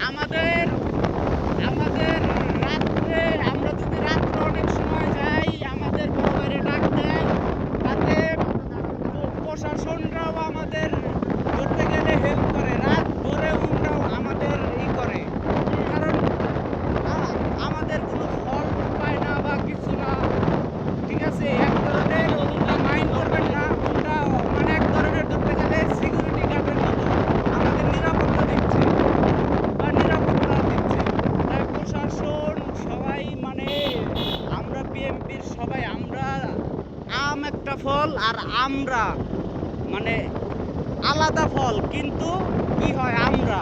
আমাদের আমাদের রাত্রে আমরা যদি রাত্রে অনেক সময় যাই আমাদের বড় ভাইরে ডাক দেয়, তাতে প্রশাসনরাও আমাদের ধরতে গেলে হেল্প করে, রাত ধরে ওরাও আমাদের করে, কারণ আমাদের কোনো ফল পায় না বা কিছু না। ঠিক আছে, এক ধরনের ওটা মাইন্ড করবেন না, ওটা মানে এক ধরনের ধরতে গেলে সিকিউরিটি গার্ডের মতো আমাদের নিরাপত্তা দিচ্ছে বা নিরাপত্তা দিচ্ছে। তাই প্রশাসন সবাই মানে আমরা বিএমপির সবাই আমরা আম একটা ফল আর আমরা মানে আলাদা ফল, কিন্তু কি হয় আমরা,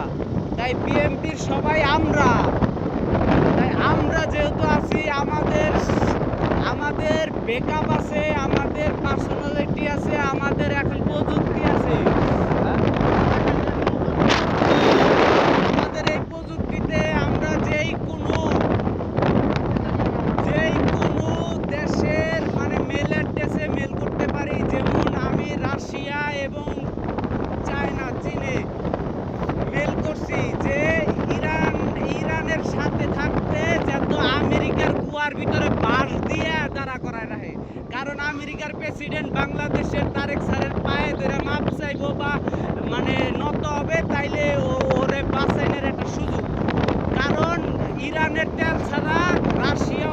তাই বিএমপির সবাই আমরা, তাই আমরা যেহেতু আছি আমাদের আমাদের ব্যাকআপ আছে, আমাদের পার্সোনালিটি আছে, আমাদের এখন প্রযুক্তি আছে। আমাদের এই প্রযুক্তিতে আমরা যেই কোনো দেশের মানে মেল অ্যাড্রেসে মেল করতে পারি। যেমন আমি রাশিয়া এবং চায়না চীনে মেল করছি যে ইরানের সাথে থাকতে যত আমেরিকার কুয়ার ভিতরে বাঁশ দিয়ে দাঁড়া করায় রাখে, কারণ আমেরিকার প্রেসিডেন্ট বাংলাদেশের তারেক স্যারের পায়ে ধরে মাপ চাইব বা মানে নত হবে, তাইলে ওরে বাঁচাইনের একটা সুযোগ, কারণ ইরানের তেল ছাড়া রাশিয়া